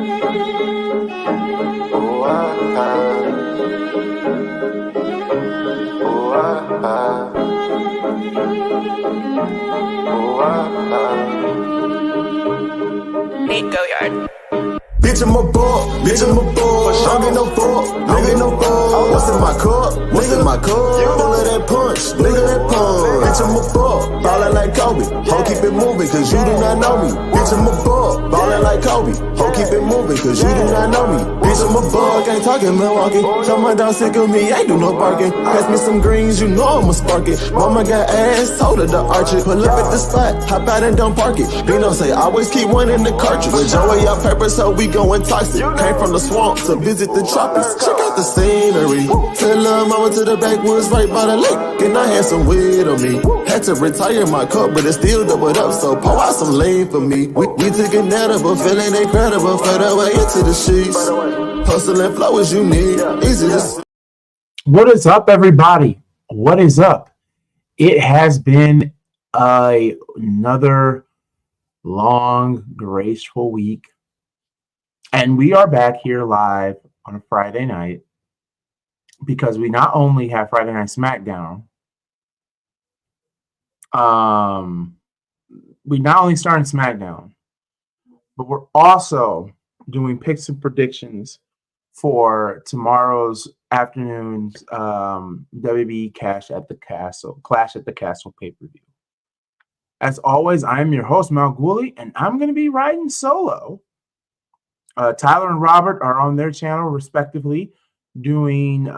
Go yard. Bitch, I'm a ball, bitch, I'm a ball. Don't get no fuck, don't get no fuck. What's in my cup? What's in my cup? Full of that punch, look at that punch. Bitch, I'm a ball, ballin' like Kobe. Ho, keep it moving, cause you do not know me. Bitch, I'm a ball, ballin' like Kobe. Ho, keep it moving, cause you do not know me. Bitch, I'm a ball, ain't talking Milwaukee. Someone down sick of me, ain't do no barking. Pass me some greens, you know I'ma spark it. Mama got ass, told her to arch it. Pull up at the spot, hop out and don't park it. Bino say, always keep one in the cartridge. With Joey on purpose, so we going toxic. Came from the swamp to visit the tropics. Check out the scenery. Tell her mama to the backwoods right by the lake. And I had some weed on me. Had to retire my cup, but it still doubled up. So pour out some lean for me. We took an edible, feeling incredible. Fed away into the sheets. Hustle and flow as you need. Easy to. What is up, everybody? What is up? It has been another long, graceful week. And we are back here live on a Friday night because we not only have Friday Night Smackdown, we not only started Smackdown, but we're also doing picks and predictions for tomorrow's afternoon's WWE Clash at the Castle pay-per-view. As always, I am your host, Malguli, and I'm going to be riding solo. Tyler and Robert are on their channel, respectively, doing in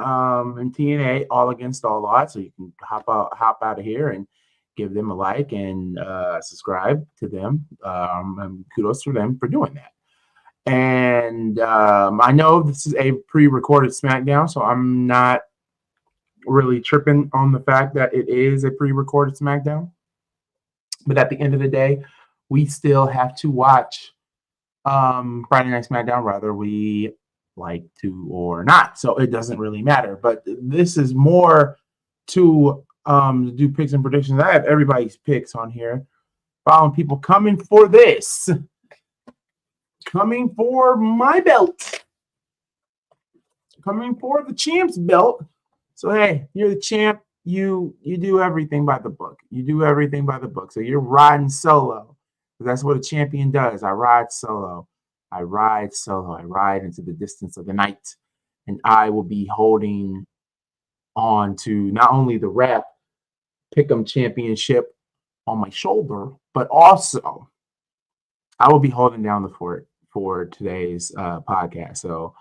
TNA All Against All Odds. So you can hop out of here and give them a like and subscribe to them. And kudos to them for doing that. And I know this is a pre-recorded Smackdown, so I'm not really tripping on the fact that it is a pre-recorded Smackdown. But at the end of the day, we still have to watch Friday Night Smackdown, whether we like to or not. So it doesn't really matter. But this is more to do picks and predictions. I have everybody's picks on here. Following people coming for this. Coming for my belt. Coming for the champ's belt. So hey, you're the champ. You do everything by the book. You do everything by the book. So you're riding solo. That's what a champion does. I ride solo. I ride solo. I ride into the distance of the night. And I will be holding on to not only the rap Pick'em Championship on my shoulder, but also I will be holding down the fort for today's podcast. So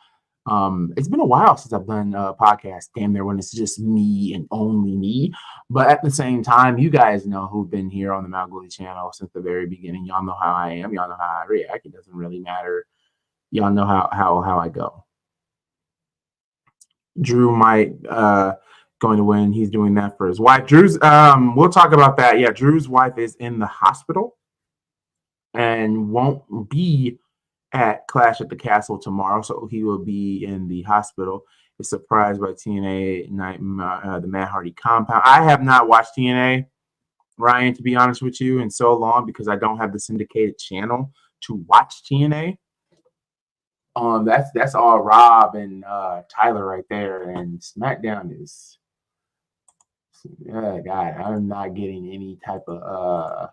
it's been a while since I've done a podcast, damn near, when it's just me and only me. But at the same time, you guys know who've been here on the Malguli channel since the very beginning. Y'all know how I am. Y'all know how I react. It doesn't really matter. Y'all know how I go. Drew might going to win. He's doing that for his wife. Drew's we'll talk about that. Yeah, Drew's wife is in the hospital and won't be at Clash at the Castle tomorrow, so he will be in the hospital. Is surprised by TNA Night, the Matt Hardy compound. I have not watched TNA, Ryan, to be honest with you, in so long because I don't have the syndicated channel to watch TNA. That's all Rob and Tyler right there, and SmackDown is, God, I'm not getting any type of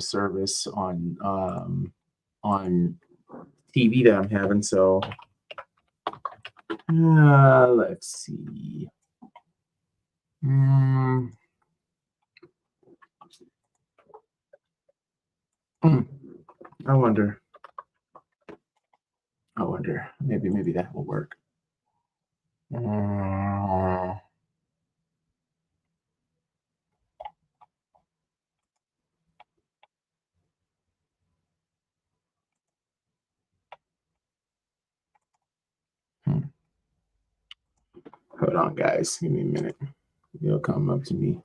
service on TV that I'm having. So let's see. I wonder. Maybe that will work. Hold on, guys. Give me a minute. You'll come up to me.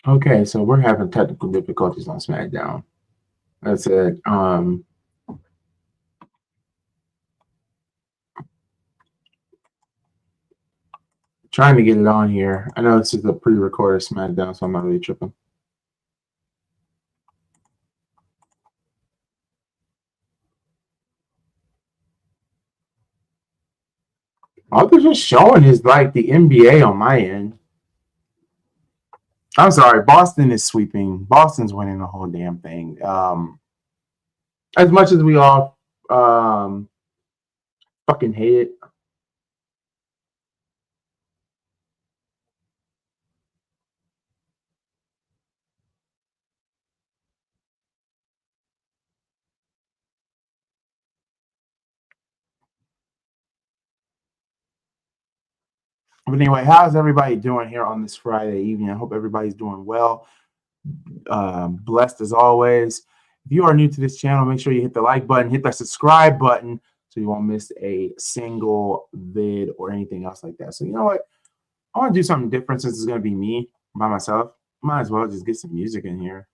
Okay, so we're having technical difficulties on SmackDown. That's it. Trying to get it on here. I know this is a pre-recorded SmackDown, so I'm not really tripping. All they're just showing is like the NBA on my end. I'm sorry, Boston is sweeping. Boston's winning the whole damn thing. As much as we all fucking hate it. But anyway, how's everybody doing here on this Friday evening? I hope everybody's doing well. Blessed as always. If you are new to this channel, make sure you hit the like button, hit that subscribe button so you won't miss a single vid or anything else like that. So you know what? I want to do something different since it's going to be me by myself. Might as well just get some music in here.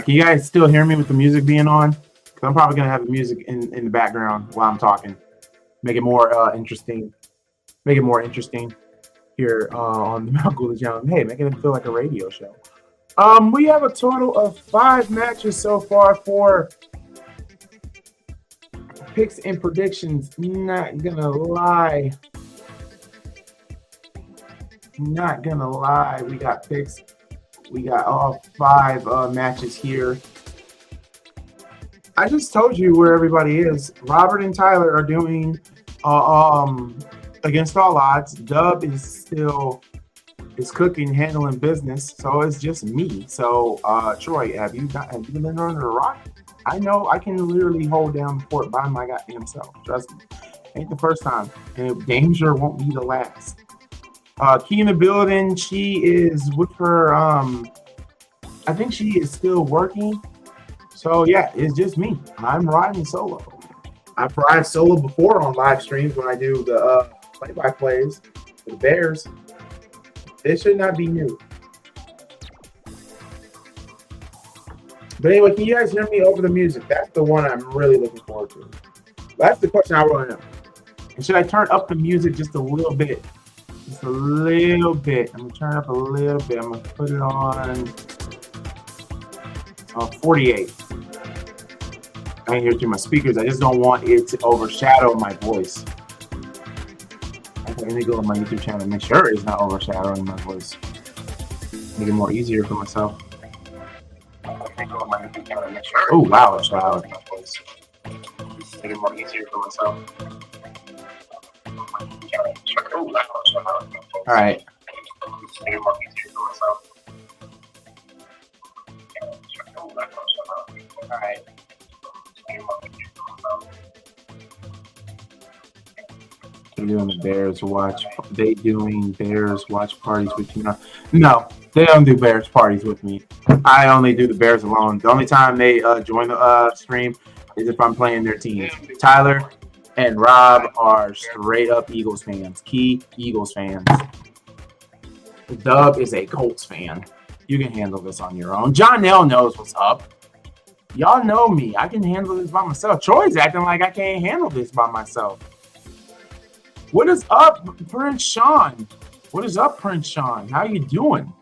Can you guys still hear me with the music being on? Because I'm probably going to have the music in the background while I'm talking. Make it more interesting. Make it more interesting here on the Mount Gula channel. Hey, making it feel like a radio show. We have a total of 5 matches so far for picks and predictions. Not gonna lie. Not gonna lie. We got picks. We got all 5 matches here. I just told you where everybody is. Robert and Tyler are doing against all odds. Dub is still cooking, handling business, so it's just me. So Troy, have you been under a rock? I know I can literally hold down the fort by my goddamn self. Trust me. Ain't the first time. And danger won't be the last. Key in the building. She is with her I think she is still working. So yeah, it's just me. I'm riding solo. I've ridden solo before on live streams when I do the play-by-plays for the Bears. It should not be new. But anyway, can you guys hear me over the music? That's the one I'm really looking forward to. That's the question I want to know. And should I turn up the music just a little bit? Just a little bit. I'm going to turn it up a little bit. I'm going to put it on 48. I can hear it through my speakers. I just don't want it to overshadow my voice. Okay, let me go on my YouTube channel and make sure it's not overshadowing my voice. Make it more easier for myself. Oh wow, it's loud. Make it more easier for myself. All right. Make it more easier for myself. All right. They're doing the Bears watch. They doing Bears watch parties with you? No, they don't do Bears parties with me. I only do the Bears alone. The only time they join the stream is if I'm playing their teams. Tyler and Rob are straight up Eagles fans. Key Eagles fans. Dub is a Colts fan. You can handle this on your own. John Nell knows what's up. Y'all know me. I can handle this by myself. Troy's acting like I can't handle this by myself. What is up, Prince Sean? What is up, Prince Sean? How you doing?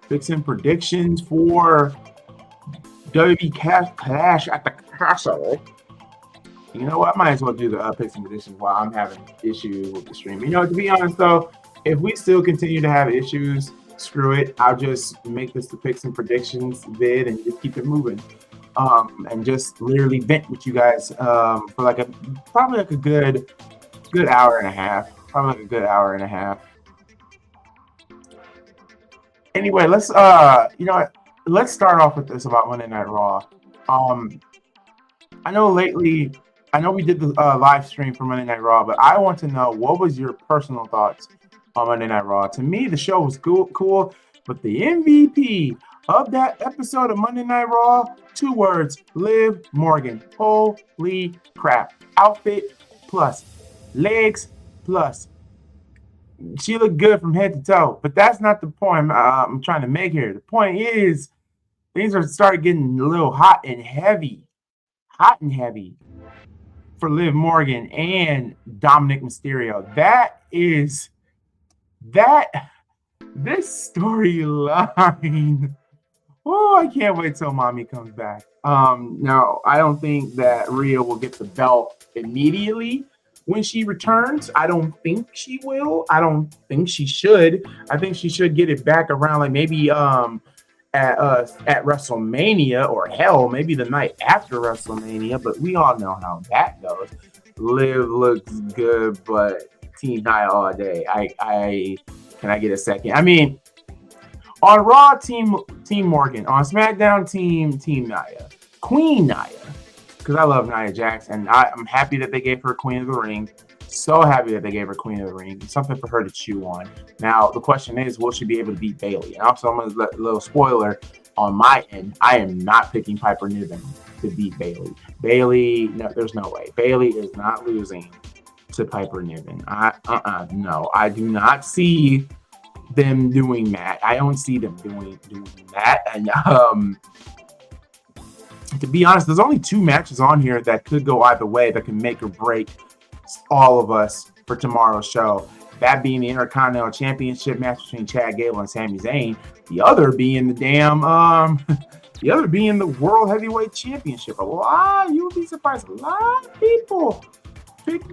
Fixing predictions for WWE Clash at the Castle. You know what? I might as well do the picks and predictions while I'm having issues with the stream. You know, to be honest, though, if we still continue to have issues, screw it. I'll just make this the picks and predictions vid and just keep it moving. And just literally vent with you guys for like probably like a good hour and a half. Probably like a good hour and a half. Anyway, let's let's start off with this about Monday Night Raw. I know lately, I know we did the live stream for Monday Night Raw, but I want to know what was your personal thoughts on Monday Night Raw. To me, the show was cool. But the MVP of that episode of Monday Night Raw, 2 words, Liv Morgan. Holy crap. Outfit plus, legs plus. She looked good from head to toe, but that's not the point I'm trying to make here. The point is things are starting getting a little hot and heavy for Liv Morgan and Dominic Mysterio. This storyline. Oh, I can't wait till mommy comes back. Now, I don't think that Rhea will get the belt immediately when she returns. I don't think she will. I don't think she should. I think she should get it back around like maybe at WrestleMania, or hell, maybe the night after WrestleMania. But we all know how that goes. Liv looks good, but Team Nia all day. Can I get a second? I mean, on Raw, Team Morgan. On SmackDown, Team Nia. Queen Nia. Because I love Nia Jax, and I'm happy that they gave her Queen of the Ring. So happy that they gave her Queen of the Ring. Something for her to chew on. Now, the question is, will she be able to beat Bayley? And also, I'm going to let a little spoiler on my end. I am not picking Piper Niven to beat Bayley. Bayley, no, there's no way. Bayley is not losing to Piper Niven. No, I do not see them doing that. I don't see them doing that. And to be honest, there's only 2 matches on here that could go either way, that can make or break all of us for tomorrow's show. That being the Intercontinental Championship match between Chad Gable and Sami Zayn. The other being the World Heavyweight Championship. You would be surprised. A lot of people picked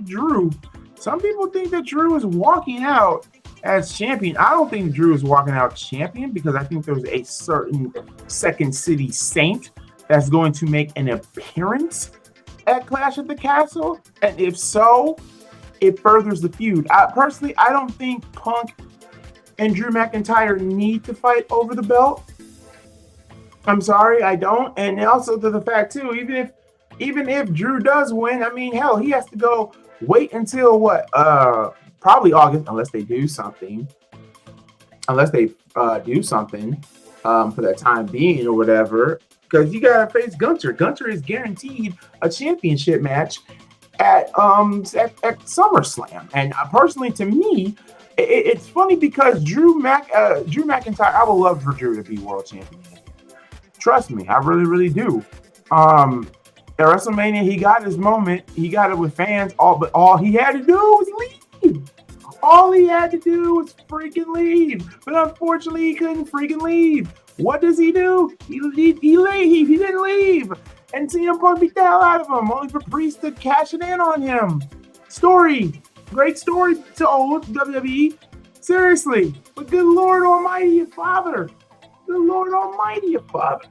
Drew. Some people think that Drew is walking out as champion. I don't think Drew is walking out champion, because I think there's a certain Second City Saint that's going to make an appearance at Clash at the Castle, and if so, it furthers the feud. Personally, I don't think Punk and Drew McIntyre need to fight over the belt. I'm sorry, I don't. And also to the fact too, even if Drew does win, I mean, hell, he has to go wait until what? Probably August, unless they do something. For that time being or whatever. Because you gotta face Gunther. Gunther is guaranteed a championship match at SummerSlam. And personally, to me, it's funny because Drew McIntyre, I would love for Drew to be world champion. Trust me, I really, really do. At WrestleMania, he got his moment. He got it with fans. But all he had to do was leave. All he had to do was freaking leave. But unfortunately, he couldn't freaking leave. What does he do? He didn't leave. And CM Punk beat the hell out of him, only for Priest to cash it in on him. Great story to old WWE. Seriously. But good Lord Almighty, your Father. Good Lord Almighty, your Father.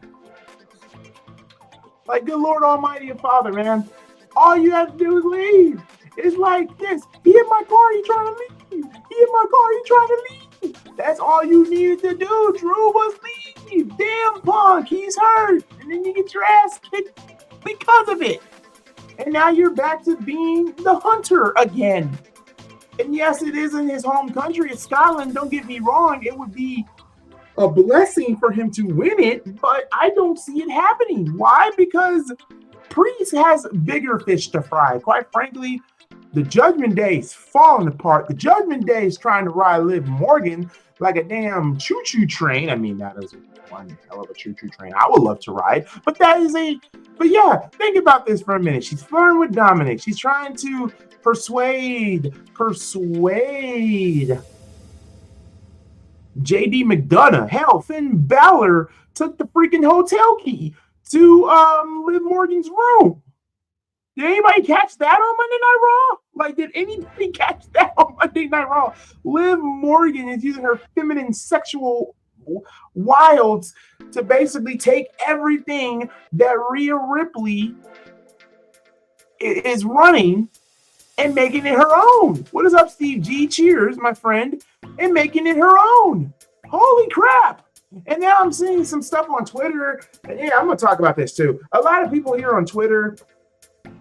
Like, good Lord Almighty, your Father, man. All you have to do is leave. It's like this. He in my car, he trying to leave. That's all you needed to do, Drew, was leave. Damn, Punk, he's hurt. And then you get your ass kicked because of it. And now you're back to being the Hunter again. And yes, it is in his home country, it's Scotland. Don't get me wrong. It would be a blessing for him to win it, but I don't see it happening. Why? Because Priest has bigger fish to fry. Quite frankly, the Judgment Day's falling apart. The Judgment Day is trying to ride Liv Morgan like a damn choo-choo train. I mean, that is one hell of a choo-choo train I would love to ride. But yeah, think about this for a minute. She's flirting with Dominic. She's trying to persuade JD McDonough. Hell, Finn Balor took the freaking hotel key to Liv Morgan's room. Did anybody catch that on Monday Night Raw? Like, did anybody catch that on Monday Night Raw? Liv Morgan is using her feminine sexual wilds to basically take everything that Rhea Ripley is running and making it her own. What is up, Steve G? Cheers, my friend. And making it her own. Holy crap. And now I'm seeing some stuff on Twitter. And yeah, I'm going to talk about this too. A lot of people here on Twitter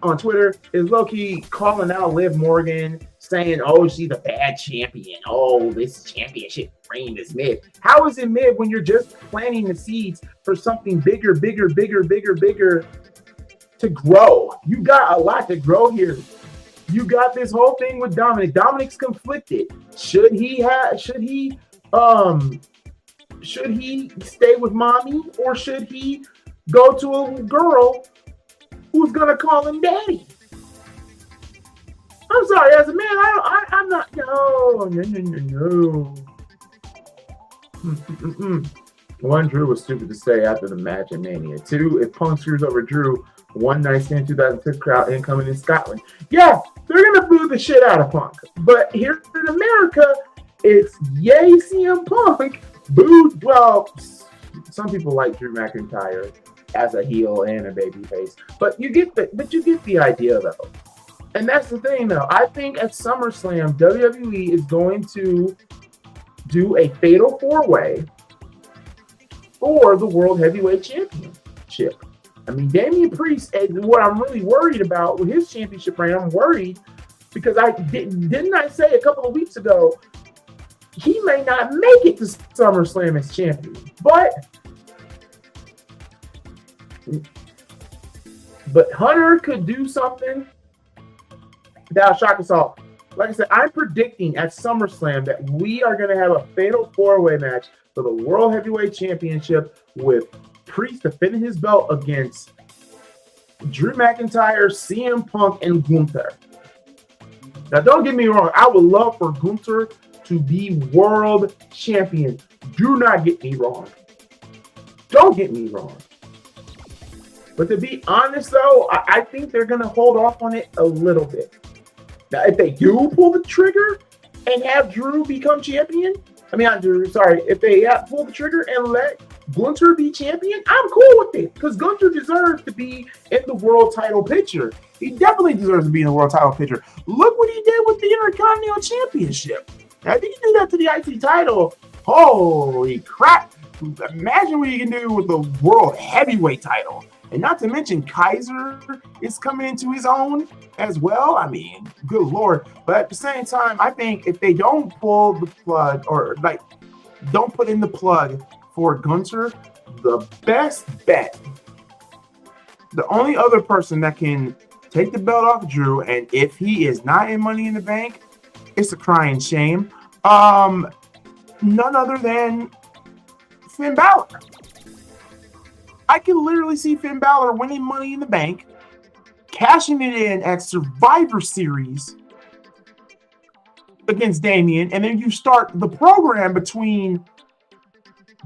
on Twitter is low-key calling out Liv Morgan, saying, oh, she's a bad champion. Oh, this championship reign is mid. How is it mid when you're just planting the seeds for something bigger to grow? You got a lot to grow here. You got this whole thing with Dominic. Dominic's conflicted. Should he stay with mommy, or should he go to a girl who's gonna call him daddy? I'm sorry, as a man, I'm not. No. One, Drew was stupid to say after the match in Mania. Two, if Punk screws over Drew, one night stand 2006 crowd incoming in Scotland. Yeah, they're gonna boo the shit out of Punk. But here in America, it's yay CM Punk. Boo. Well, some people like Drew McIntyre as a heel and a babyface, but you get the idea though. And that's the thing though. I think at SummerSlam, WWE is going to do a fatal 4-way for the World Heavyweight Championship. I mean, Damian Priest, what I'm really worried about with his championship reign, I'm worried because didn't I say a couple of weeks ago, he may not make it to SummerSlam as champion. But Hunter could do something that'll shock us all. Like I said, I'm predicting at SummerSlam that we are going to have a fatal 4-way match for the World Heavyweight Championship with Priest defending his belt against Drew McIntyre, CM Punk, and Gunther. Now, don't get me wrong. I would love for Gunther to be world champion. Do not get me wrong. Don't get me wrong. But to be honest, though, I think they're going to hold off on it a little bit. Now, if they do pull the trigger and have Drew become champion, if they pull the trigger and let Gunther be champion, I'm cool with it because Gunther deserves to be in the world title picture. He definitely deserves to be in the world title picture. Look what he did with the Intercontinental Championship. Now, if he can do that to the IC title, holy crap. Imagine what you can do with the World Heavyweight title. And not to mention, Kaiser is coming into his own as well. I mean, good Lord. But at the same time, I think if they don't pull the plug or don't put in the plug for Gunther, the best bet, the only other person that can take the belt off Drew, and if he is not in Money in the Bank, it's a crying shame. None other than Finn Balor. I can literally see Finn Balor winning Money in the Bank, cashing it in at Survivor Series against Damian, and then you start the program between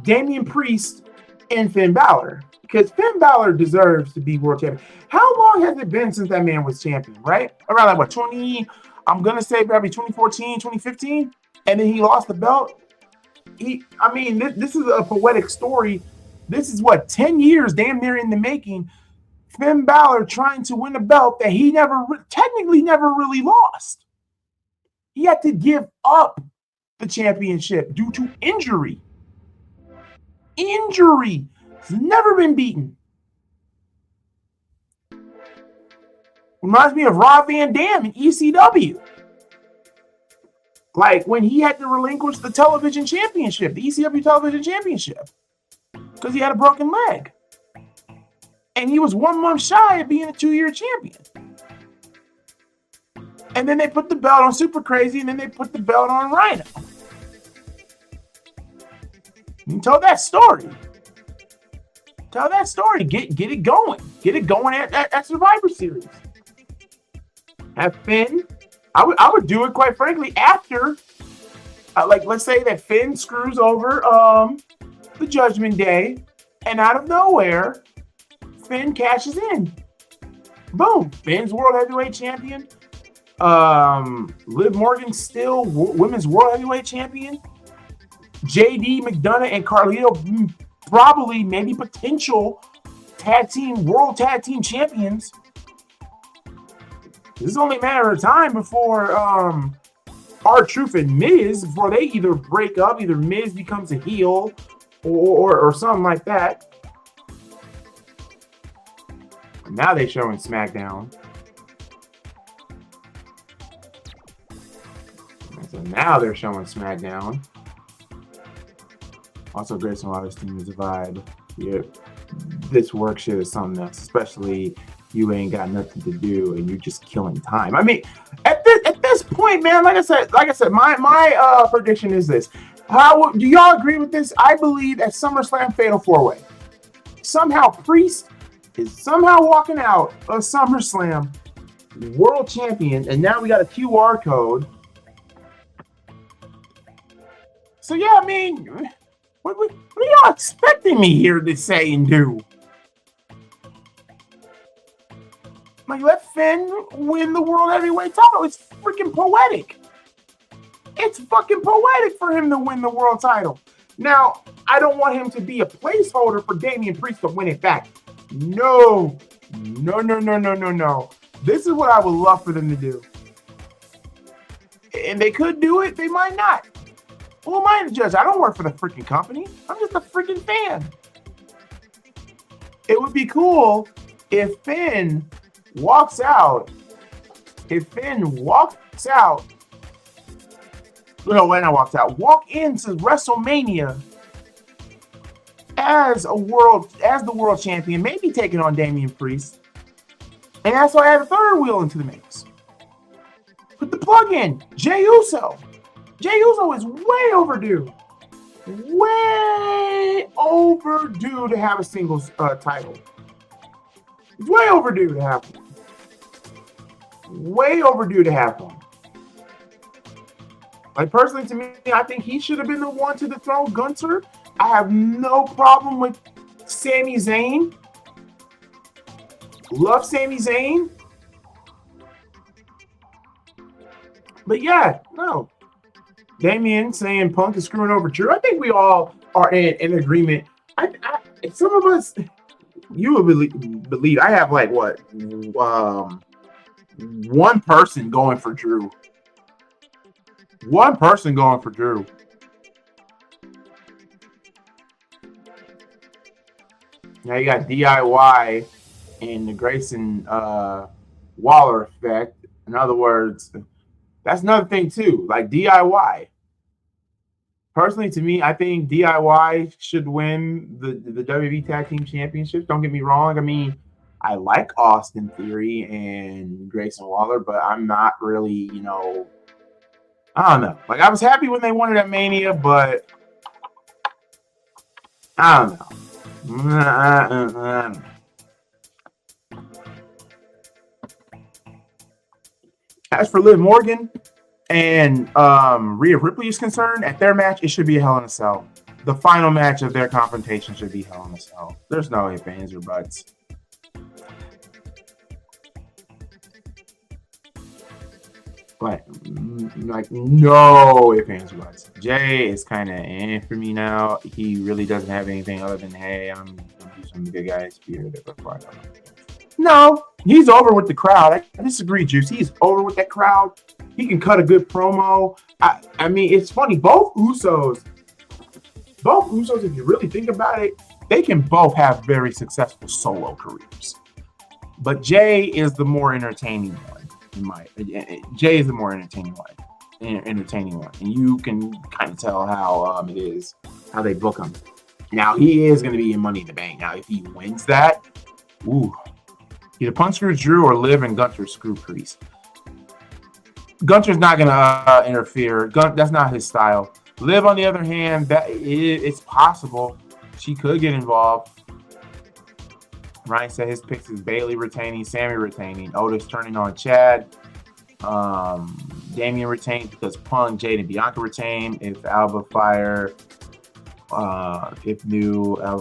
Damian Priest and Finn Balor, because Finn Balor deserves to be world champion. How long has it been since that man was champion, right? Around I'm going to say probably 2014, 2015, and then he lost the belt. This is a poetic story. This is 10 years damn near in the making. Finn Balor trying to win a belt that he technically never really lost. He had to give up the championship due to injury. He's never been beaten. Reminds me of Rob Van Dam in ECW. Like when he had to relinquish the television championship, the ECW television championship, because he had a broken leg. And he was 1 month shy of being a 2-year champion. And then they put the belt on Super Crazy, and then they put the belt on Rhino. You tell that story. Tell that story. Get it going. Get it going at Survivor Series. Have Finn. I would do it, quite frankly, after, let's say that Finn screws over the Judgment Day, and out of nowhere, Finn cashes in. Boom. Finn's World Heavyweight Champion. Liv Morgan still Women's World Heavyweight Champion. JD, McDonough, and Carlito probably, maybe potential World Tag Team Champions. This is only a matter of time before R-Truth and Miz, before they either break up, either Miz becomes a heel or something like that. Now they're showing Smackdown. So now they're showing SmackDown. Also, Grayson Waters' team is a vibe. Yeah, this work shit is something else, especially you ain't got nothing to do and you're just killing time. I mean, at this point, man, like I said, my prediction is this. Do y'all agree with this? I believe at SummerSlam Fatal 4-Way, somehow Priest is somehow walking out of SummerSlam world champion, and now we got a QR code. So yeah, I mean, what are y'all expecting me here to say and do? Like, let Finn win the World Heavyweight title. It's freaking poetic. It's fucking poetic for him to win the world title. Now, I don't want him to be a placeholder for Damian Priest to win it back. No. This is what I would love for them to do. And they could do it. They might not. Who am I to judge? I don't work for the freaking company. I'm just a freaking fan. It would be cool if Finn walks out. No, when I walked out, walk into WrestleMania as the world champion, maybe taking on Damian Priest. And that's why I had a third wheel into the mix. Put the plug in, Jey Uso. Jey Uso is way overdue. Way overdue to have a singles title. It's way overdue to have one. Way overdue to have one. Like, personally, to me, I think he should have been the one to dethrone Gunther. I have no problem with Sami Zayn. Love Sami Zayn. But yeah, no. Damian saying Punk is screwing over Drew. I think we all are in agreement. Some of us, you would believe I have like what? One person going for Drew. One person going for Drew. Now you got DIY and the Grayson Waller effect. In other words, that's another thing too. Like DIY. Personally, to me, I think DIY should win the WWE Tag Team Championships. Don't get me wrong. I mean, I like Austin Theory and Grayson Waller, but I'm not really, I don't know. Like, I was happy when they won it at Mania, but I don't know. As for Liv Morgan and Rhea Ripley is concerned, at their match, it should be a Hell in a Cell. The final match of their confrontation should be Hell in a Cell. There's no ifs, ands, or buts. But, like, no ifs, ands, or buts. Jay is kind of for me now. He really doesn't have anything other than, hey, I'm do some good guys here. No, he's over with the crowd. I disagree, Juice. He's over with that crowd. He can cut a good promo. I mean, it's funny. Both Usos, if you really think about it, they can both have very successful solo careers. But Jay is the more entertaining one. Jay is the more entertaining one. And you can kind of tell how it is, how they book him. Now, he is going to be in Money in the Bank. Now, if he wins that, ooh. Either Punk screws Drew or Liv and Gunther screw Priest. Gunter's not going to interfere. That's not his style. Liv, on the other hand, it's possible she could get involved. Ryan said his picks is Bailey retaining, Sammy retaining, Otis turning on Chad, Damian retained because Punk, Jade, and Bianca retain. If Alba Fire, Alba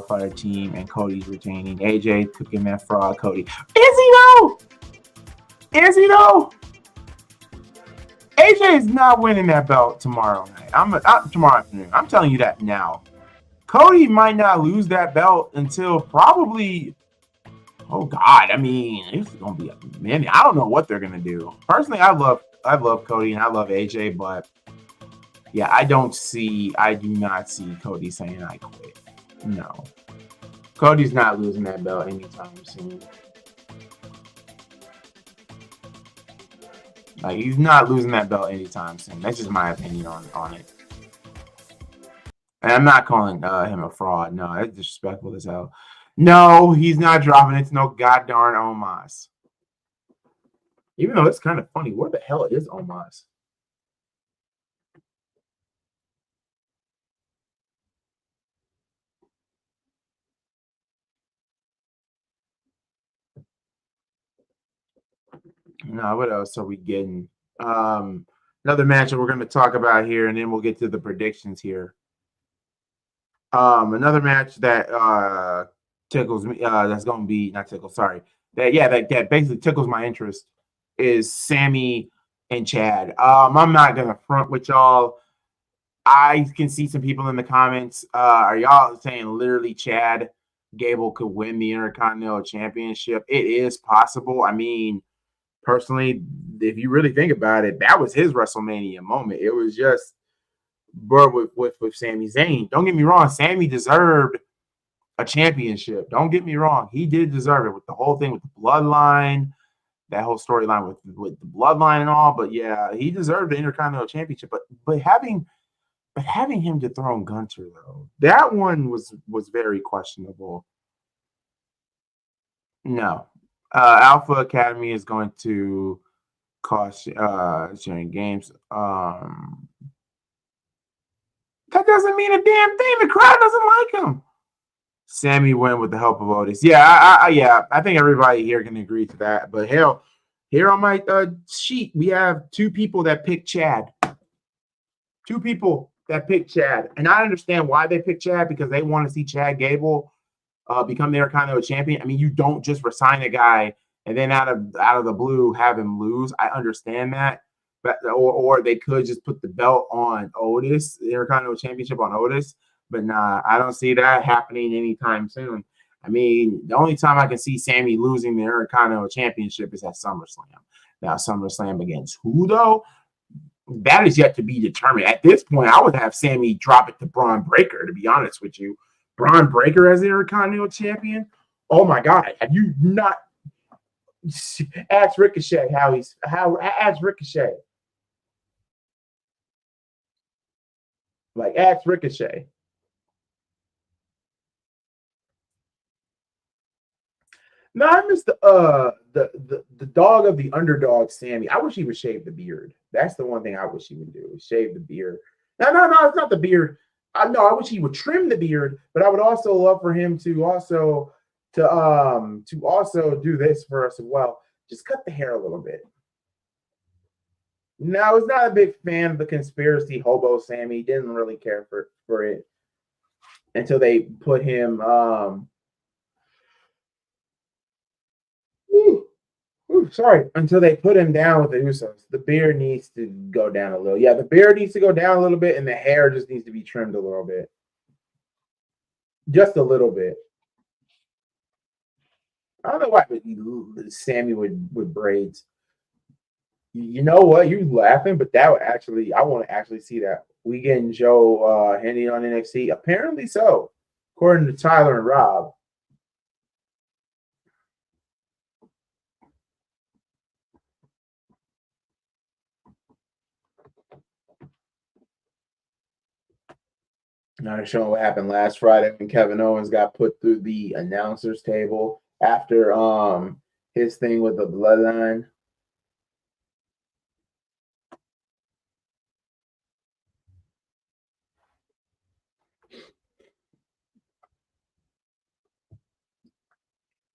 Fire team, and Cody's retaining. AJ cooking that fraud, Cody. Is he though? AJ is not winning that belt tomorrow night. Tomorrow afternoon. I'm telling you that now. Cody might not lose that belt until probably. Oh God! I mean, it's gonna be a minute. I don't know what they're gonna do. Personally, I love Cody and I love AJ, but yeah, I do not see Cody saying I quit. No, Cody's not losing that belt anytime soon. Like, he's not losing that belt anytime soon. That's just my opinion on it. And I'm not calling him a fraud. No, that's disrespectful as hell. No, he's not dropping it to no goddarn Omos. Even though it's kind of funny, where the hell is Omos? No, what else are we getting? Another match that we're going to talk about here, and then we'll get to the predictions here. Another match that tickles me, that's going to be not tickle, sorry. That basically tickles my interest is Sammy and Chad. I'm not going to front with y'all. I can see some people in the comments. Are y'all saying literally Chad Gable could win the Intercontinental Championship? It is possible. I mean, personally, if you really think about it, that was his WrestleMania moment. It was just with Sami Zayn. Don't get me wrong, Sammy deserved a championship. Don't get me wrong, he did deserve it with the whole thing with the bloodline, that whole storyline with the bloodline and all. But yeah, he deserved the Intercontinental Championship. But having him dethrone Gunter though, that one was very questionable. No, Alpha Academy is going to cost sharing games. That doesn't mean a damn thing. The crowd doesn't like him. Sammy win with the help of Otis. Yeah, I think everybody here can agree to that. But hell, here on my sheet, we have two people that picked Chad. Two people that picked Chad. And I understand why they picked Chad, because they want to see Chad Gable become the Intercontinental Champion. I mean, you don't just resign a guy and then out of the blue have him lose. I understand that. But or they could just put the belt on Otis, the Intercontinental Championship on Otis. But nah, I don't see that happening anytime soon. I mean, the only time I can see Sammy losing the Intercontinental Championship is at SummerSlam. Now, SummerSlam against who, though? That is yet to be determined. At this point, I would have Sammy drop it to Braun Breaker, to be honest with you. Braun Breaker as the Intercontinental Champion? Oh, my God. Have you not asked Ricochet ask Ricochet. Like, ask Ricochet. No, I miss the dog of the underdog, Sammy. I wish he would shave the beard. That's the one thing I wish he would do, is shave the beard. No, it's not the beard. No, I wish he would trim the beard, but I would also love for him to also do this for us as well. Just cut the hair a little bit. No, I was not a big fan of the conspiracy hobo Sammy. Didn't really care for it until they put him until they put him down with the Usos. The beard needs to go down a little. Yeah, the beard needs to go down a little bit, and the hair just needs to be trimmed a little bit. Just a little bit. I don't know why Sammy with braids. You know what? You're laughing, but that would actually, I want to actually see that. We getting Joe Henry on NXT? Apparently so, according to Tyler and Rob. Now they're showing what happened last Friday when Kevin Owens got put through the announcers table after his thing with the bloodline.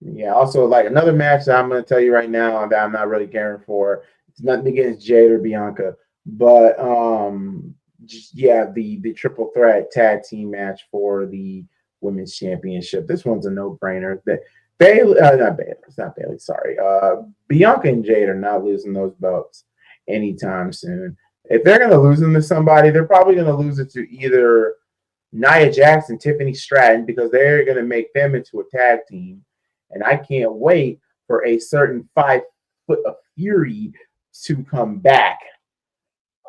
Yeah, also like another match that I'm going to tell you right now that I'm not really caring for. It's nothing against Jade or Bianca, but the triple threat tag team match for the women's championship. This one's a no-brainer. That it's not Bayley. Sorry, Bianca and Jade are not losing those belts anytime soon. If they're going to lose them to somebody, they're probably going to lose it to either Nia Jax and Tiffany Stratton, because they're going to make them into a tag team. And I can't wait for a certain 5 foot of Fury to come back.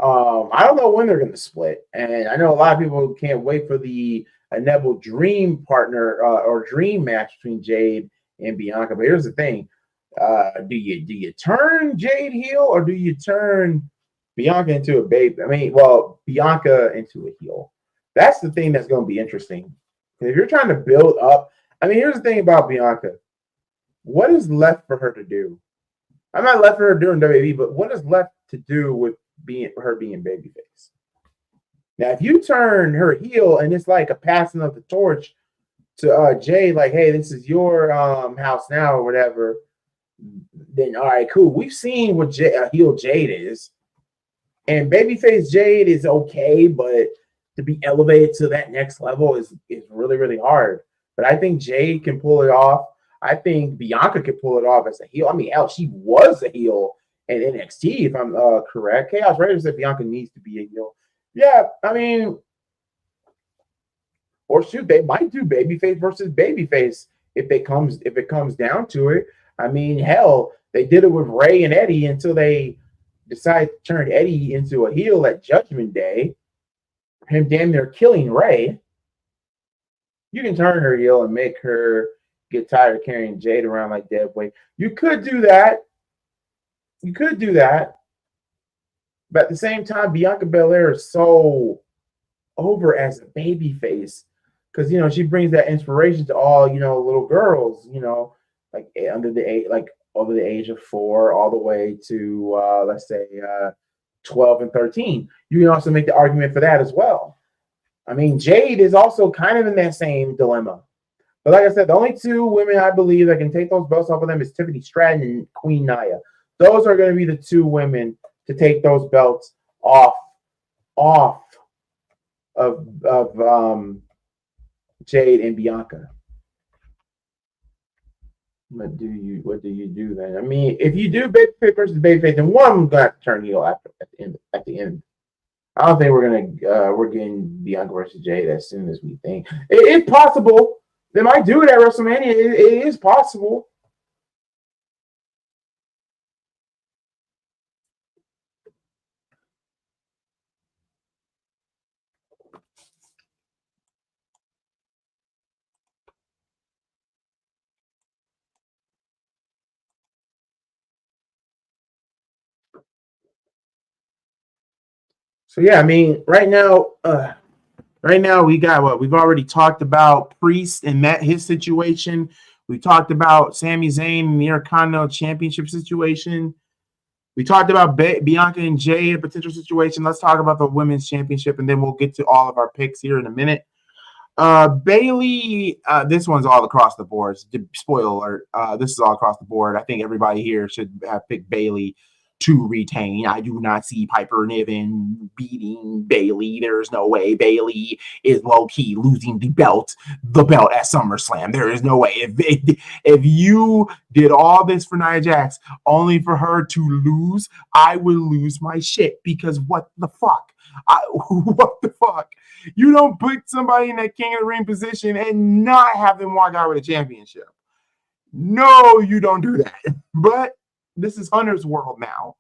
I don't know when they're going to split. And I know a lot of people can't wait for the inevitable dream partner or dream match between Jade and Bianca. But here's the thing. Do you turn Jade heel or do you turn Bianca into a baby? I mean, well, Bianca into a heel. That's the thing that's going to be interesting. If you're trying to build up, I mean, here's the thing about Bianca. What is left for her to do? I'm not left for her doing WWE, but what is left to do with being babyface? Now, if you turn her heel and it's like a passing of the torch to Jade, like, hey, this is your house now or whatever, then all right, cool. We've seen what heel Jade is, and babyface Jade is okay, but to be elevated to that next level is really, really hard. But I think Jade can pull it off. I think Bianca can pull it off as a heel. I mean, hell, she was a heel in NXT, if I'm correct. Chaos Raiders said Bianca needs to be a heel. Yeah, I mean, or shoot, they might do babyface versus babyface if it comes down to it. I mean, hell, they did it with Ray and Eddie until they decided to turn Eddie into a heel at Judgment Day. Him damn near killing Ray. You can turn her heel and make her get tired of carrying Jade around like dead weight. You could do that. You could do that. But at the same time, Bianca Belair is so over as a babyface because, you know, she brings that inspiration to all, you know, little girls, you know, like over the age of 4 all the way to, let's say, 12 and 13. You can also make the argument for that as well. I mean, Jade is also kind of in that same dilemma. But like I said, the only 2 women I believe that can take those belts off of them is Tiffany Stratton and Queen Nia. Those are going to be the 2 women to take those belts off of Jade and Bianca. What do you do then? I mean, if you do babyface versus babyface, then one of them's gonna have to turn heel at the end. I don't think we're getting Bianca versus Jade as soon as we think. It's possible. They might do it at WrestleMania. It is possible. So yeah, I mean, right now we got what we've already talked about Priest and his situation. We talked about Sami Zayn and the Intercontinental Championship situation. We talked about Bianca and Jay, a potential situation. Let's talk about the Women's Championship, and then we'll get to all of our picks here in a minute. Bailey, this one's all across the board. Spoiler alert, this is all across the board. I think everybody here should have picked Bailey to retain. I do not see Piper Niven beating Bailey. There's no way Bailey is low-key losing the belt at SummerSlam. There is no way. If you did all this for Nia Jax only for her to lose, I would lose my shit because what the fuck? What the fuck? You don't put somebody in that King of the Ring position and not have them walk out with a championship. No, you don't do that. But this is Hunter's world now.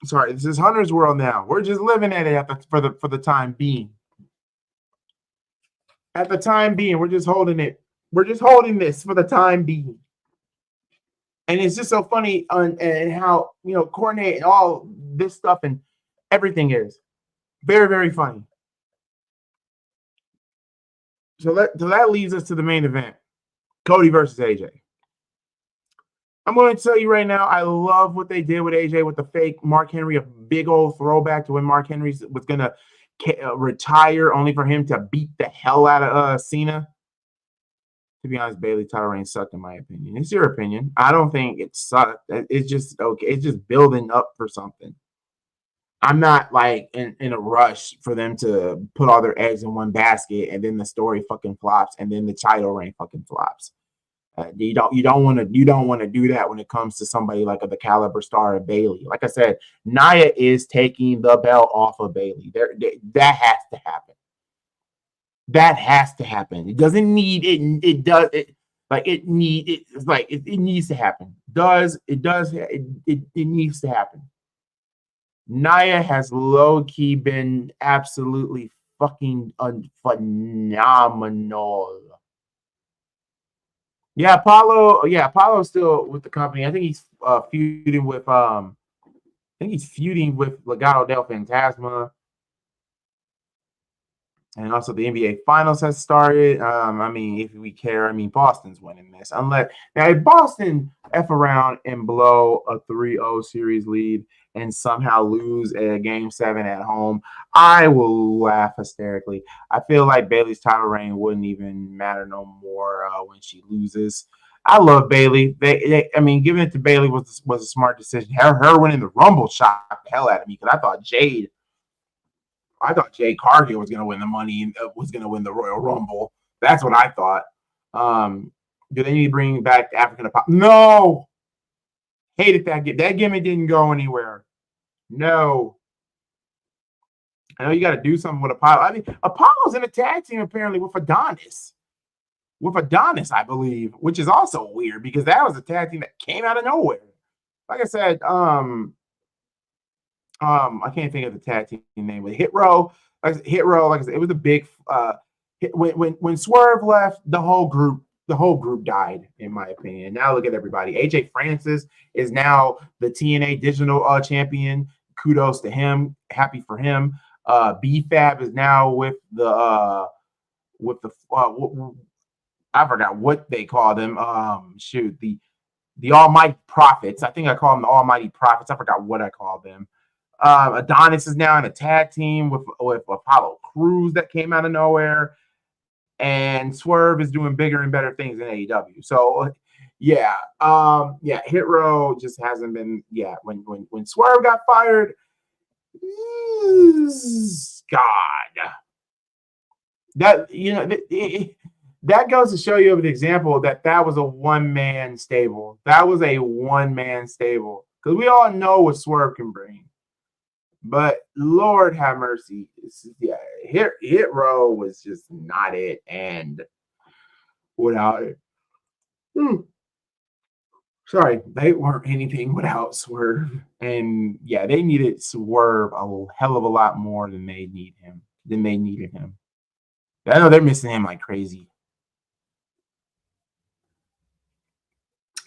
Sorry, this is Hunter's world now. We're just living in it for the time being. At the time being, we're just holding it. We're just holding this for the time being. And it's just so funny and how, you know, coordinate and all this stuff and everything is very, very funny. So that leads us to the main event. Cody versus AJ. I'm going to tell you right now, I love what they did with AJ with the fake Mark Henry, a big old throwback to when Mark Henry was going to retire only for him to beat the hell out of Cena. To be honest, Bailey title reign sucked in my opinion. It's your opinion. I don't think it sucked. It's just okay. It's just building up for something. I'm not like in a rush for them to put all their eggs in one basket and then the story fucking flops and then the title reign fucking flops. You don't want to do that when it comes to somebody like the caliber star of Bailey. Like I said, Nia is taking the belt off of Bailey. That has to happen. That has to happen. It doesn't need it. It does. It needs to happen. It needs to happen. Nia has low-key been absolutely fucking phenomenal. Yeah, Apollo. Yeah, Apollo's still with the company. I think he's feuding with Legado del Fantasma. And also the NBA Finals has started. I mean, if we care, I mean, Boston's winning this. Unless now if Boston F around and blow a 3-0 series lead and somehow lose a game 7 at home, I will laugh hysterically. I feel like Bailey's title reign wouldn't even matter no more when she loses. I love Bailey. I mean, giving it to Bailey was a smart decision. Her winning the Rumble shocked the hell out of me because I thought Jade Cargill was going to win the money, was going to win the Royal Rumble. That's what I thought. Do they need to bring back African Apollo? No. Hated that gimmick. That gimmick didn't go anywhere. No. I know you got to do something with Apollo. I mean, Apollo's in a tag team apparently with Adonis. With Adonis, I believe, which is also weird because that was a tag team that came out of nowhere. Like I said, I can't think of the tag team name, but Hit Row, like I said, it was a big when Swerve left, the whole group died, in my opinion. Now look at everybody. AJ Francis is now the TNA digital champion. Kudos to him. Happy for him. BFAB is now with the I forgot what they call them. The Almighty Prophets. I think I call them the Almighty Prophets. I forgot what I called them. Adonis is now in a tag team with Apollo Crews that came out of nowhere, and Swerve is doing bigger and better things in AEW. So, yeah, Hit Row just hasn't been. Yeah, when Swerve got fired, God, that that goes to show you of an example that was a one-man stable. That was a one-man stable because we all know what Swerve can bring. But Lord have mercy, Hit Row was just not it, and without it, sorry, they weren't anything without Swerve, and yeah, they needed Swerve a hell of a lot more than they needed him. I know they're missing him like crazy.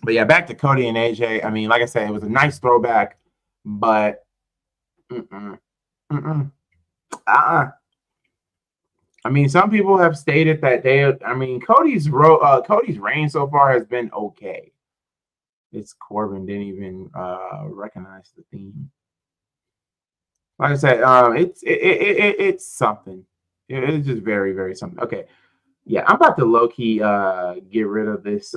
But yeah, back to Cody and AJ. I mean, like I said, it was a nice throwback, but. I mean, some people have stated that Cody's reign so far has been okay. It's Corbin didn't even recognize the theme. Like I said, it's something. It's just very, very something. Okay. Yeah, I'm about to low-key get rid of this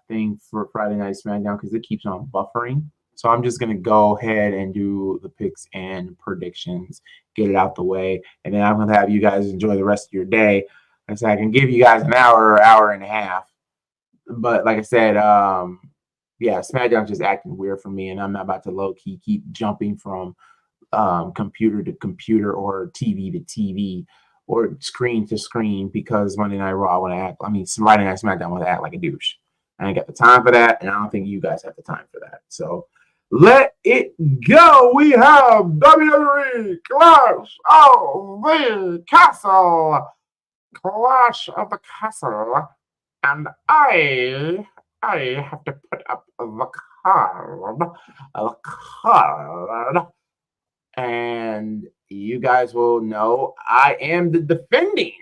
thing for Friday Night SmackDown because it keeps on buffering. So I'm just going to go ahead and do the picks and predictions, get it out the way, and then I'm going to have you guys enjoy the rest of your day. Like I said, I can give you guys an hour or hour and a half. But like I said, yeah, SmackDown's just acting weird for me, and I'm not about to low-key keep jumping from computer to computer or TV to TV or screen to screen because Monday Night Raw want to act. I mean, Friday Night SmackDown want to act like a douche. I ain't got the time for that, and I don't think you guys have the time for that. So let it go. We have WWE Clash of the Castle. Clash of the Castle. And I have to put up the card. And you guys will know I am the defending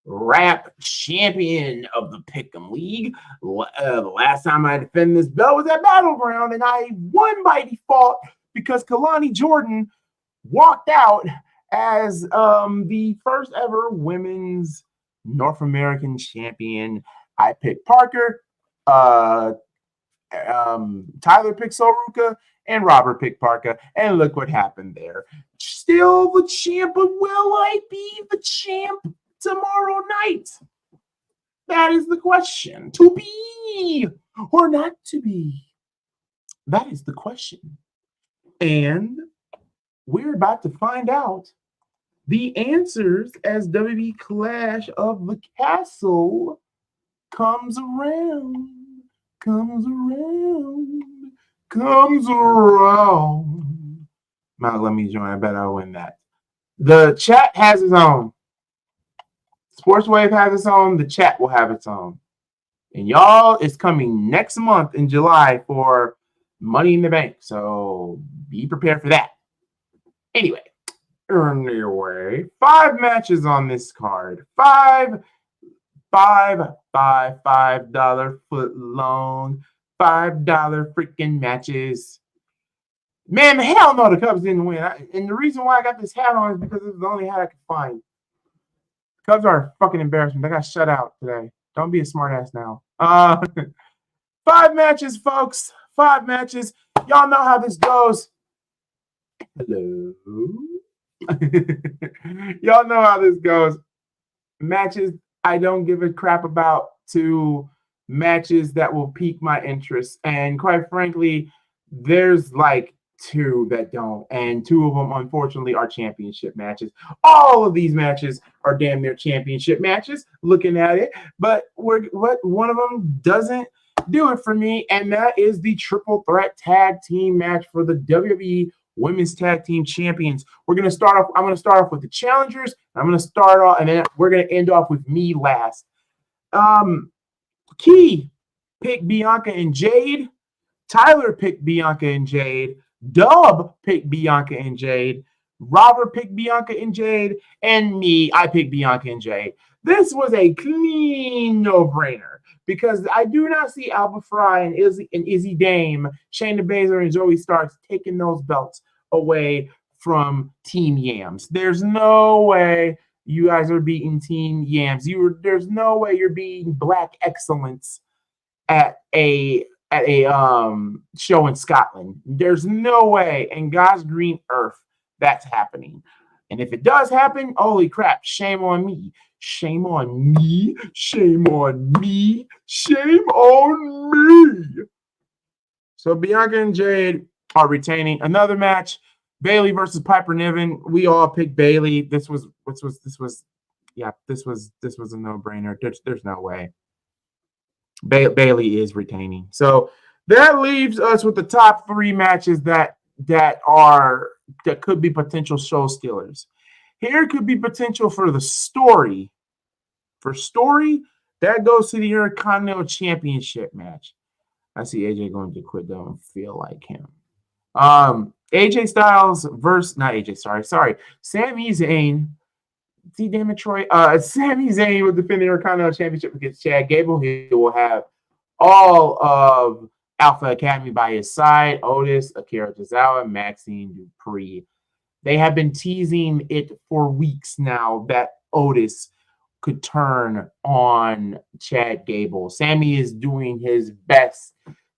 rap champion of the Pick'em League. The last time I defended this belt was at Battleground, and I won by default because Kalani Jordan walked out as the first ever women's North American champion. I picked Parker, Tyler picked Soruka, and Robert picked Parker, and look what happened there. Still the champ, but will I be the champ tomorrow night? That is the question. To be or not to be? That is the question. And we're about to find out the answers as WWE Clash of the Castle comes around. Now let me join. I bet I'll win that. The chat has its own. Sports Wave has its own. The chat will have its own. And y'all, it's coming next month in July for Money in the Bank. So be prepared for that. Anyway, $5 matches on this card. $5 foot long, $5 freaking matches. Man, hell no, the Cubs didn't win. And the reason why I got this hat on is because it was the only hat I could find. Cubs are a fucking embarrassment. They got shut out today. Don't be a smartass now. 5 matches, folks. 5 matches. Y'all know how this goes. Hello. Y'all know how this goes. Matches I don't give a crap about to matches that will pique my interest. And quite frankly, there's like 2 that don't, and 2 of them unfortunately are championship matches. All of these matches are damn near championship matches looking at it, but one of them doesn't do it for me, and that is the triple threat tag team match for the WWE Women's Tag Team Champions. I'm going to start off with the challengers. I'm going to start off, and then we're going to end off with me last. Key picked Bianca and Jade. Tyler picked Bianca and Jade. Dub picked Bianca and Jade. Robert picked Bianca and Jade. And me, I picked Bianca and Jade. This was a clean no-brainer because I do not see Alba Fry and Izzy Dame, Shayna Baszler, and Zoe Starks taking those belts away from Team Yams. There's no way you guys are beating Team Yams. There's no way you're beating Black Excellence at a show in Scotland. There's no way in God's green earth that's happening. And if it does happen, holy crap, shame on me. Shame on me. Shame on me. Shame on me. So Bianca and Jade are retaining. Another match, Bayley versus Piper Niven. We all picked Bayley. This was a no-brainer. There's no way. Bayley is retaining. So that leaves us with the top 3 matches that could be potential show stealers. Here could be potential for the story. For story, that goes to the Intercontinental Championship match. I see AJ going to quit. Don't feel like him. AJ Styles versus Sami Zayn. See, damn it, Troy. Sami Zayn will defend the Intercontinental Championship against Chad Gable. He will have all of Alpha Academy by his side. Otis, Akira Tozawa, Maxine Dupree. They have been teasing it for weeks now that Otis could turn on Chad Gable. Sammy is doing his best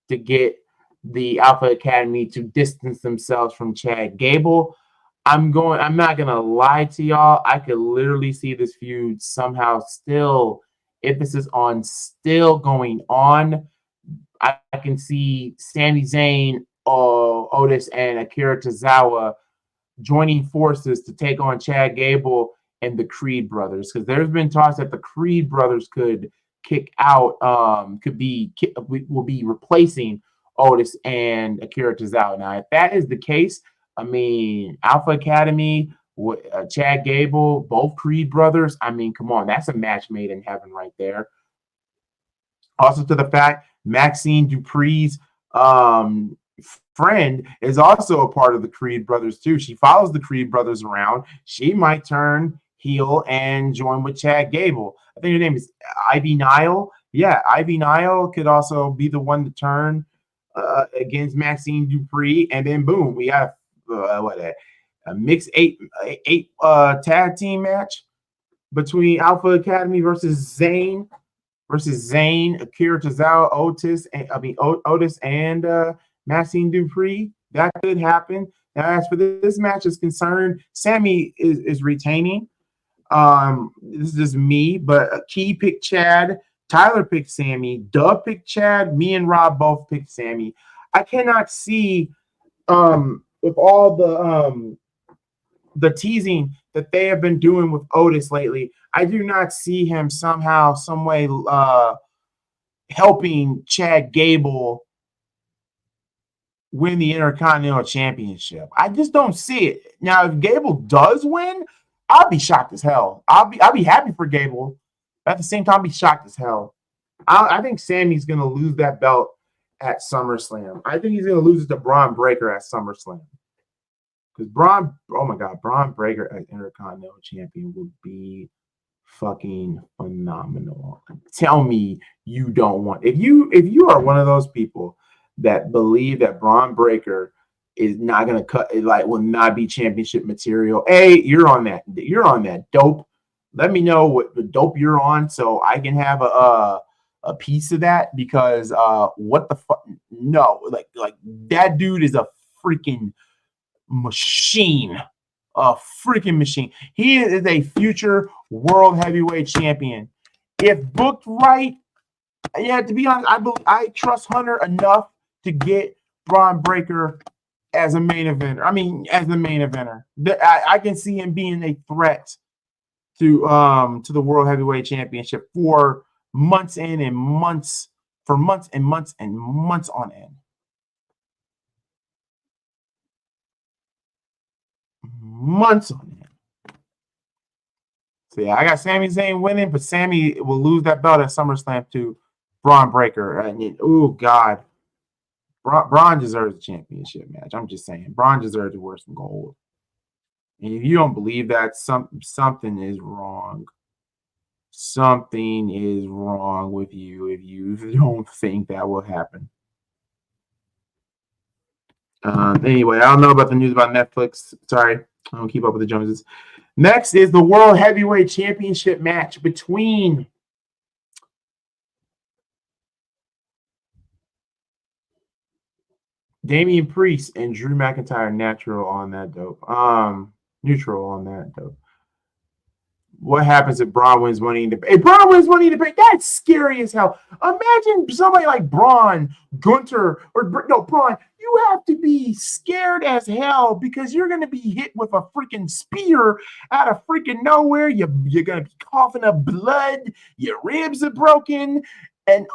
to get the Alpha Academy to distance themselves from Chad Gable. I'm not going to lie to y'all. I could literally see this feud somehow still, emphasis on still going on. I can see Sami Zayn, Otis, and Akira Tozawa joining forces to take on Chad Gable and the Creed brothers, because there's been talks that the Creed brothers could kick out, will be replacing Otis and Akira Tozawa. Now, if that is the case, I mean, Alpha Academy, Chad Gable, both Creed brothers, I mean, come on, that's a match made in heaven right there. Also to the fact, Maxine Dupree's friend is also a part of the Creed brothers too. She follows the Creed brothers around. She might turn heel and join with Chad Gable. I think her name is Ivy Nile. Yeah, Ivy Nile could also be the one to turn against Maxine Dupree, and then boom, we got a mixed eight tag team match between Alpha Academy versus Zayn, Akira Tozawa, Otis and Maxine Dupree. That could happen. Now, as for this match is concerned, Sammy is retaining. This is just me, but Key picked Chad, Tyler picked Sammy, Dub picked Chad, me and Rob both picked Sammy. I cannot see with all the teasing that they have been doing with Otis lately, I do not see him somehow, some way helping Chad Gable win the Intercontinental Championship. I just don't see it. Now, if Gable does win, I'll be shocked as hell. I'll be happy for Gable. At the same time, I'll be shocked as hell. I think Sammy's going to lose that belt at SummerSlam. I think he's going to lose it to Braun Breaker at SummerSlam. Because Braun, oh my God, Braun Breaker as Intercontinental Champion would be fucking phenomenal. Tell me you don't want, if you are one of those people that believe that Braun Breaker is not going to cut, like will not be championship material, you're on that dope. Let me know what the dope you're on so I can have a piece of that, because what the fuck, no, like that dude is a freaking machine, a freaking machine. He is a future world heavyweight champion. If booked right, yeah, to be honest, I trust Hunter enough to get Braun Breaker as a main eventer. I mean, as the main eventer, I can see him being a threat to the world heavyweight championship for months in and months, for months and months and months on end. Months on end. So yeah, I got Sami Zayn winning, but Sami will lose that belt at SummerSlam to Braun Breaker. Oh God, Braun deserves a championship match. I'm just saying, Braun deserves to wear some gold. And if you don't believe that, something is wrong. Something is wrong with you if you don't think that will happen. Anyway, I don't know about the news about Netflix. Sorry, I don't keep up with the Joneses. Next is the World Heavyweight Championship match between Damian Priest and Drew McIntyre. Neutral on that dope. What happens if Braun wins Money in the Bank? If Braun wins Money in the Bank, that's scary as hell. Imagine somebody like Braun, Gunter, or Braun. You have to be scared as hell because you're going to be hit with a freaking spear out of freaking nowhere. You're going to be coughing up blood. Your ribs are broken. And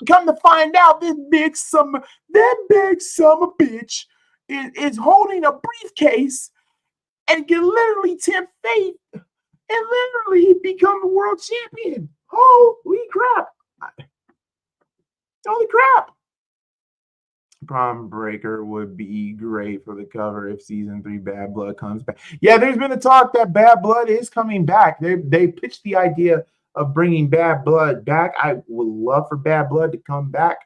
come to find out, that big son of a bitch is holding a briefcase and can literally tempt fate and literally become a world champion. Holy crap. Holy crap. Braun Breaker would be great for the cover if season 3 Bad Blood comes back. Yeah, there's been a talk that Bad Blood is coming back. They pitched the idea of bringing Bad Blood back. I would love for Bad Blood to come back.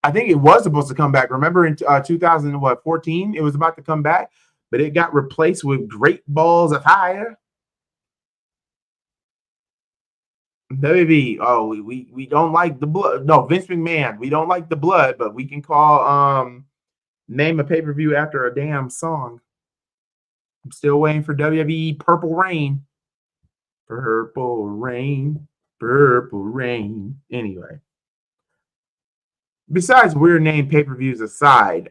I think it was supposed to come back. Remember in 2014, it was about to come back, but it got replaced with Great Balls of Fire. WWE, we don't like the blood. No, Vince McMahon, we don't like the blood, but we can call name a pay-per-view after a damn song. I'm still waiting for WWE Purple Rain. Purple Rain, Purple Rain. Anyway. Besides weird name pay-per-views aside,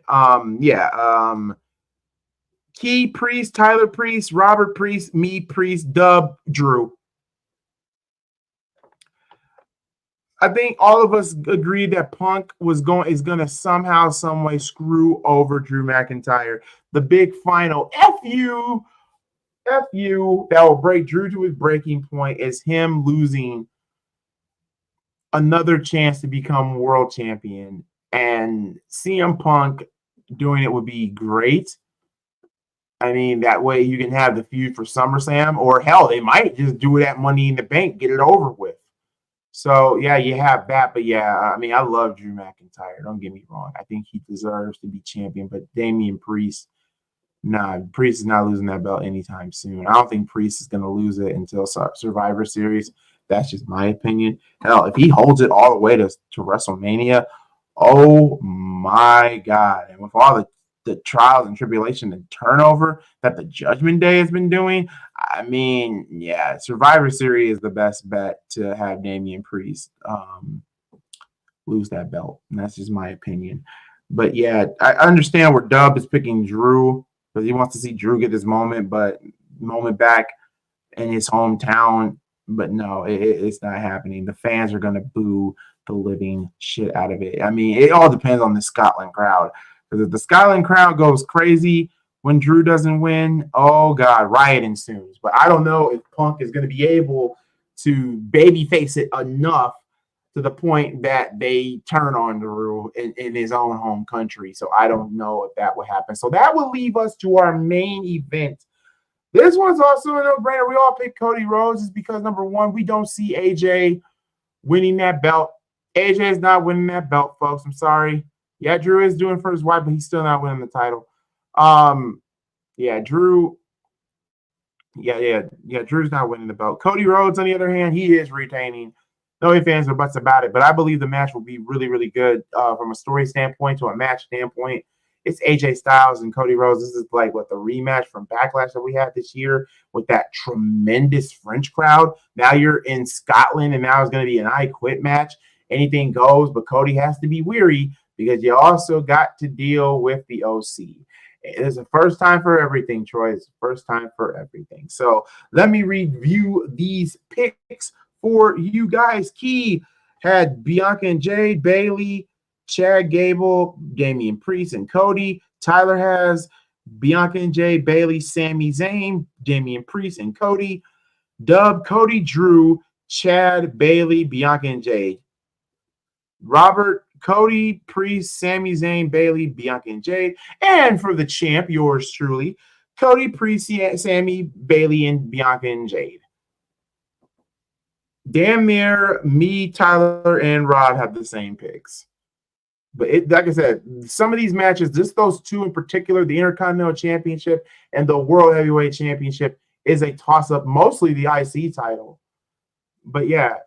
Key Priest, Tyler Priest, Robert Priest, me Priest, Dub, Drew. I think all of us agree that Punk is going to somehow, some way screw over Drew McIntyre. The big final F you that will break Drew to his breaking point is him losing another chance to become world champion. And CM Punk doing it would be great. I mean, that way you can have the feud for SummerSlam, or hell, they might just do it at Money in the Bank, get it over with. So, yeah, you have that. But, yeah, I mean, I love Drew McIntyre. Don't get me wrong. I think he deserves to be champion. But Damian Priest, Priest is not losing that belt anytime soon. I don't think Priest is going to lose it until Survivor Series. That's just my opinion. Hell, if he holds it all the way to WrestleMania, oh, my God. And with all the trials and tribulation and turnover that the Judgment Day has been doing, I mean, yeah, Survivor Series is the best bet to have Damian Priest lose that belt. And that's just my opinion. But, yeah, I understand where Dub is picking Drew because he wants to see Drew get his moment back in his hometown. But, no, it's not happening. The fans are going to boo the living shit out of it. I mean, it all depends on the Scotland crowd. Because if the Scotland crowd goes crazy when Drew doesn't win, oh, God, riot ensues. But I don't know if Punk is going to be able to babyface it enough to the point that they turn on Drew in his own home country. So I don't know if that would happen. So that will leave us to our main event. This one's also a no-brainer. We all pick Cody Rhodes is because, number one, we don't see AJ winning that belt. AJ is not winning that belt, folks. I'm sorry. Yeah, Drew is doing for his wife, but he's still not winning the title. Yeah, Drew. Yeah. Drew's not winning the belt. Cody Rhodes, on the other hand, he is retaining. No ifs, ands, or buts about it. But I believe the match will be really, really good from a story standpoint to a match standpoint. It's AJ Styles and Cody Rhodes. This is like what the rematch from Backlash that we had this year with that tremendous French crowd. Now you're in Scotland, and now it's going to be an I Quit match. Anything goes, but Cody has to be weary because you also got to deal with the OC. It's the first time for everything, Troy. It's the first time for everything. So let me review these picks for you guys. Key had Bianca and Jade, Bailey, Chad Gable, Damian Priest, and Cody. Tyler has Bianca and Jade, Bailey, Sami Zayn, Damian Priest, and Cody. Dub, Cody, Drew, Chad, Bailey, Bianca, and Jade. Robert, Cody, Priest, Sami Zayn, Bailey, Bianca, and Jade. And for the champ, yours truly, Cody, Priest, Sami, Bailey, and Bianca, and Jade. Damn near me, Tyler, and Rod have the same picks. But like I said, some of these matches, just those two in particular, the Intercontinental Championship and the World Heavyweight Championship, is a toss-up, mostly the IC title. But yeah,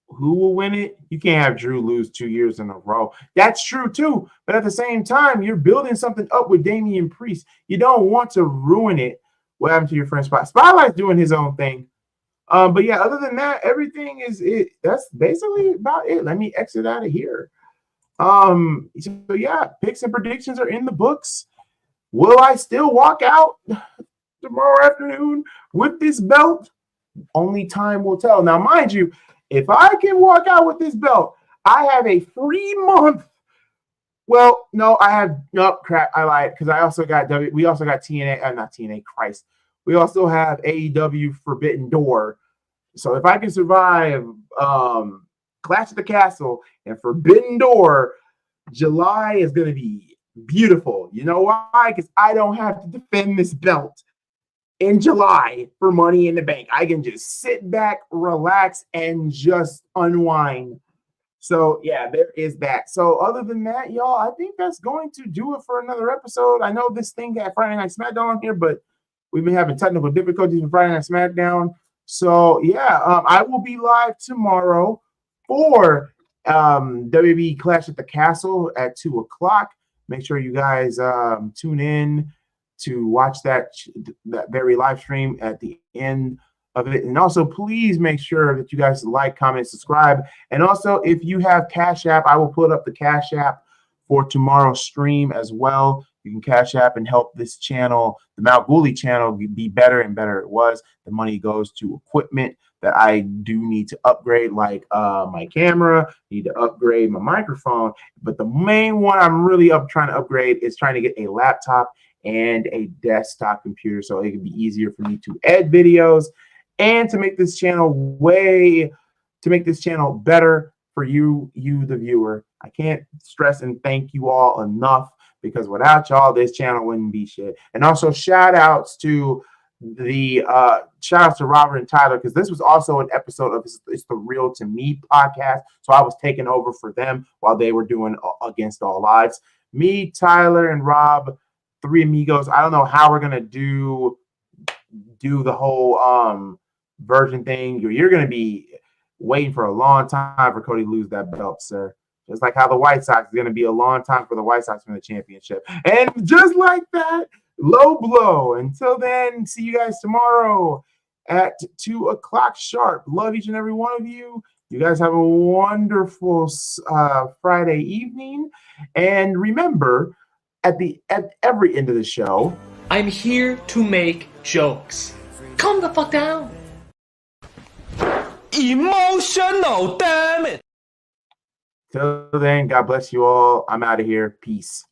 who will win it? You can't have Drew lose 2 years in a row. That's true too. But at the same time, you're building something up with Damian Priest. You don't want to ruin it. What happened to your friend Spotlight's doing his own thing. But yeah, other than that, everything is it. That's basically about it. Let me exit out of here. So yeah, picks and predictions are in the books. Will I still walk out tomorrow afternoon with this belt? Only time will tell. Now, mind you, if I can walk out with this belt, I have a free month. Well, no, I have crap. I lied because I also got we also got TNA, not TNA, Christ. We also have AEW Forbidden Door. So if I can survive Clash at the Castle and Forbidden Door, July is going to be beautiful. You know why? Because I don't have to defend this belt in July for Money in the Bank. I can just sit back, relax, and just unwind. So, yeah, there is that. So, other than that, y'all, I think that's going to do it for another episode. I know this thing got Friday Night Smackdown on here, but we've been having technical difficulties with Friday Night Smackdown. So, yeah, I will be live tomorrow for WWE Clash at the Castle at 2 o'clock. Make sure you guys tune in to watch that very live stream at the end of it. And also, please make sure that you guys like, comment, subscribe. And also, if you have Cash App, I will put up the Cash App for tomorrow's stream as well. You can Cash App and help this channel, the Mount Gooley channel, be better and better it was. The money goes to equipment that I do need to upgrade, like my camera, need to upgrade my microphone. But the main one I'm really trying to upgrade is trying to get a laptop and a desktop computer so it can be easier for me to edit videos and to make this channel better for you, the viewer. I can't stress and thank you all enough, because without y'all, this channel wouldn't be shit. And also shout outs to Robert and Tyler, because this was also an episode of It's the Real to Me podcast. So I was taking over for them while they were doing Against All Odds. Me, Tyler, and Rob, three amigos. I don't know how we're gonna do the whole version thing. You're gonna be waiting for a long time for Cody to lose that belt, sir. Just like how the White Sox is going to be a long time for the White Sox to win the championship. And just like that, low blow. Until then, see you guys tomorrow at 2 o'clock sharp. Love each and every one of you. You guys have a wonderful Friday evening. And remember, at every end of the show, I'm here to make jokes. Calm the fuck down. Emotional, damn it. Till then, God bless you all. I'm out of here. Peace.